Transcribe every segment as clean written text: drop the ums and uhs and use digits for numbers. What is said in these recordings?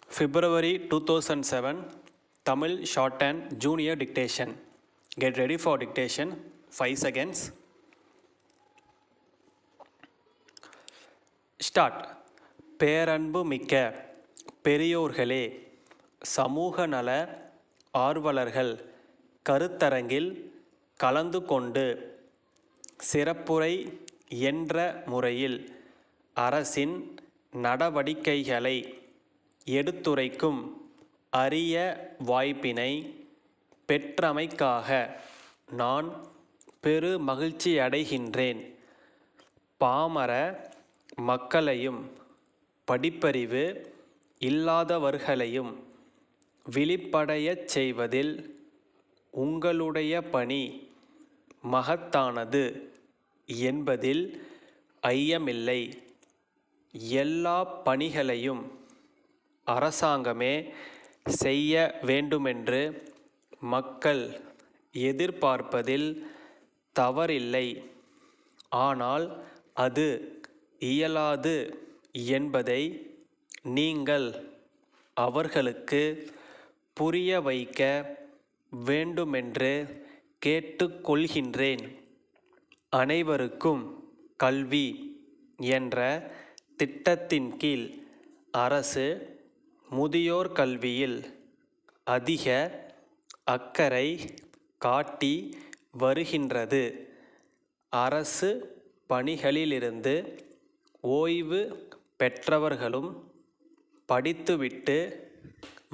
February 2007 Tamil Shorthand Junior Dictation. Get ready for dictation. 5 seconds. Start. பேரன்பு மிக்க பெரியோர்களே, சமூக நல ஆர்வலர்கள் கருத்தரங்கில் கலந்து கொண்டு சிறப்புரை என்ற முறையில் அரசின் நடவடிக்கைகளை எடுத்துரைக்கும் அரிய வாய்ப்பினை பெற்றமைக்காக நான் பெரு மகிழ்ச்சியடைகின்றேன். பாமர மக்களையும் படிப்பறிவு இல்லாதவர்களையும் விழிப்படையச் செய்வதில் உங்களுடைய பணி மகத்தானது என்பதில் ஐயமில்லை. எல்லா பணிகளையும் அரசாங்கமே செய்ய வேண்டுமென்று மக்கள் எதிர்பார்ப்பதில் தவறில்லை. ஆனால் அது இயலாது என்பதை நீங்கள் அவர்களுக்கு புரிய வைக்க வேண்டுமென்று கேட்டுக்கொள்கின்றேன். அனைவருக்கும் கல்வி என்ற திட்டத்தின் கீழ் அரசு முதியோர் கல்வியில் அதிக அக்கறை காட்டி வருகின்றது. அரசு பணிகளிலிருந்து ஓய்வு பெற்றவர்களும் படித்துவிட்டு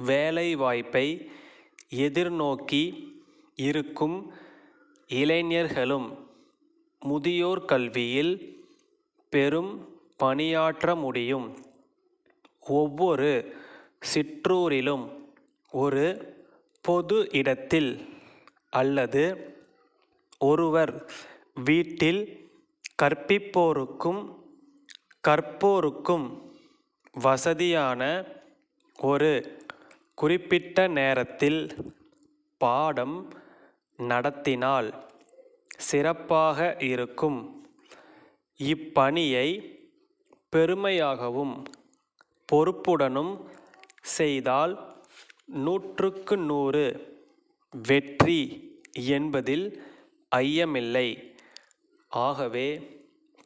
வேலைவாய்ப்பை எதிர்நோக்கி இருக்கும் இளைஞர்களும் முதியோர் கல்வியில் பெரும் பணியாற்ற முடியும். ஒவ்வொரு சிற்றூரிலும் ஒரு பொது இடத்தில் அல்லது ஒருவர் வீட்டில் கற்பிப்போருக்கும் கற்போருக்கும் வசதியான ஒரு குறிப்பிட்ட நேரத்தில் பாடம் நடத்தினால் சிறப்பாக இருக்கும். இப்பணியை பெருமையாகவும் பொறுப்புடனும் செய்தால் 100க்கு 100 வெற்றி என்பதில் ஐயமில்லை. ஆகவே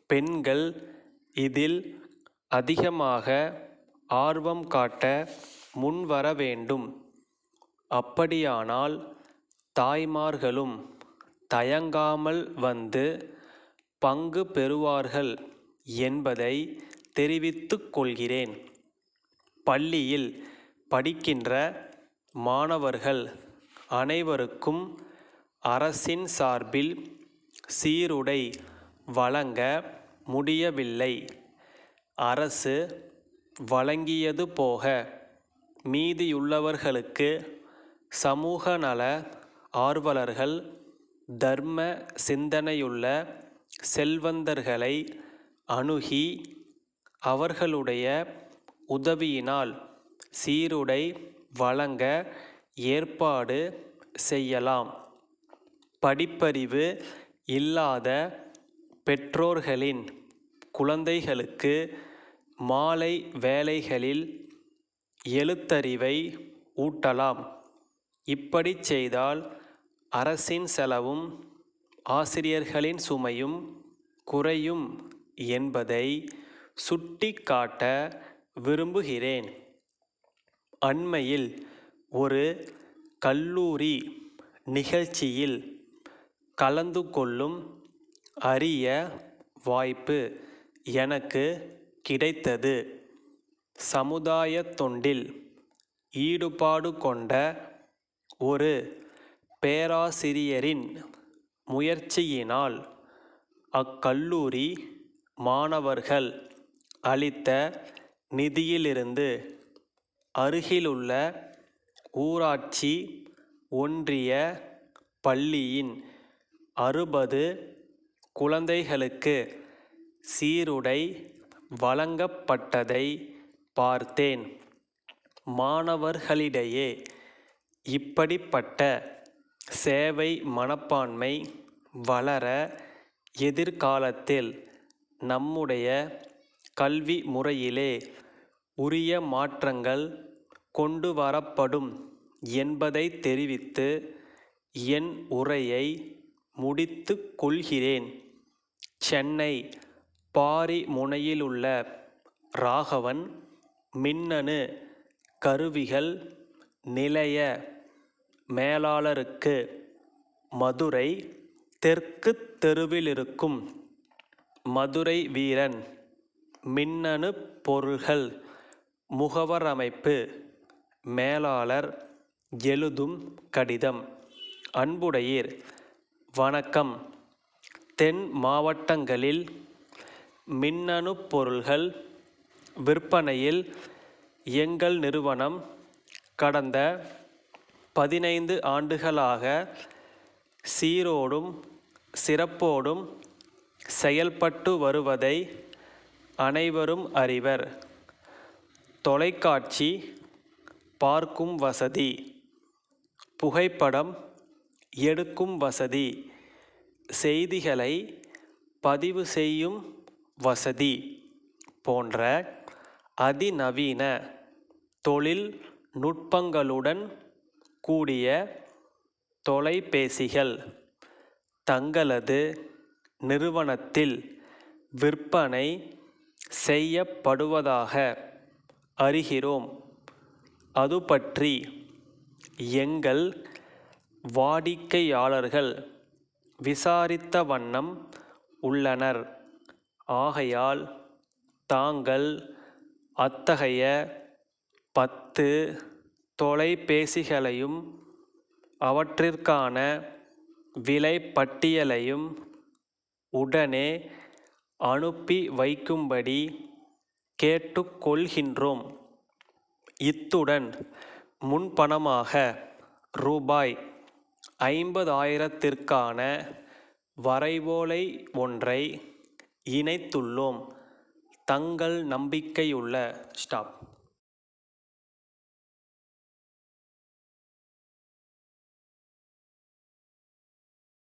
பெண்கள் இதில் அதிகமாக ஆர்வம் காட்ட முன்வர வேண்டும். அப்படியானால் தாய்மார்களும் தயங்காமல் வந்து பங்கு பெறுவார்கள் என்பதை தெரிவித்துக் கொள்கிறேன். பள்ளியில் படிக்கின்ற மாணவர்கள் அனைவருக்கும் அரசின் சார்பில் சீருடை வழங்க முடியவில்லை. அரசு வழங்கியது போக மீதியுள்ளவர்களுக்கு சமூக நல ஆர்வலர்கள் தர்ம சிந்தனையுள்ள செல்வந்தர்களை அணுகி அவர்களுடைய உதவியினால் சீருடை வழங்க ஏற்பாடு செய்யலாம். படிப்பறிவு இல்லாத பெற்றோர்களின் குழந்தைகளுக்கு மாலை வேளைகளில் எழுத்தறிவை ஊட்டலாம். இப்படி செய்தால் அரசின் செலவும் ஆசிரியர்களின் சுமையும் குறையும் என்பதை சுட்டிக்காட்ட விரும்புகிறேன். அண்மையில் ஒரு கல்லூரி நிகழ்ச்சியில் கலந்து கொள்ளும் அரிய வாய்ப்பு எனக்கு கிடைத்தது. சமுதாய தொண்டில் ஈடுபாடு கொண்ட ஒரு பேராசிரியரின் முயற்சியினால் அக்கல்லூரி மாணவர்கள் அளித்த நிதியிலிருந்து அருகிலுள்ள ஊராட்சி ஒன்றிய பள்ளியின் 60 குழந்தைகளுக்கு சீருடை வழங்கப்பட்டதை பார்த்தேன். மாணவர்களிடையே இப்படிப்பட்ட சேவை மனப்பான்மை வளர எதிர்காலத்தில் நம்முடைய கல்வி முறையிலே உரிய மாற்றங்கள் கொண்டு வரப்படும் என்பதை தெரிவித்து என் உரையை முடித்துக் கொள்கிறேன். சென்னை பாரிமுனையிலுள்ள ராகவன் மின்னணு கருவிகள் நிலைய மேலாளருக்கு மதுரை தெற்கு தெருவிலிருக்கும் மதுரை வீரன் மின்னணு பொருள்கள் முகவரமைப்பு மேலாளர் எழுதும் கடிதம். அன்புடையீர், வணக்கம். தென் மாவட்டங்களில் மின்னணு பொருள்கள் விற்பனையில் எங்கள் நிறுவனம் கடந்த 15 ஆண்டுகளாக சீரோடும் சிறப்போடும் செயல்பட்டு வருவதை அனைவரும் அறிவர். தொலைக்காட்சி பார்க்கும் வசதி, புகைப்படம் எடுக்கும் வசதி, செய்திகளை பதிவு செய்யும் வசதி போன்ற அதிநவீன தொழில் நுட்பங்களுடன் கூடிய தொலைபேசிகள் தங்களது நிறுவனத்தில் விற்பனை செய்யப்படுவதாக அறிகிறோம். அது பற்றி எங்கள் வாடிக்கையாளர்கள் விசாரித்த வண்ணம் உள்ளனர். ஆகையால் தாங்கள் அத்தகைய 10 தொலைபேசிகளையும் அவற்றிற்கான விலை பட்டியலையும் உடனே அனுப்பி வைக்கும்படி கேட்டுக்கொள்கின்றோம். இத்துடன் முன்பணமாக ரூபாய் 50,000த்திற்கான வரைவோலை ஒன்றை இணைத்துள்ளோம். தங்கள் நம்பிக்கையுள்ள ஸ்டாப்.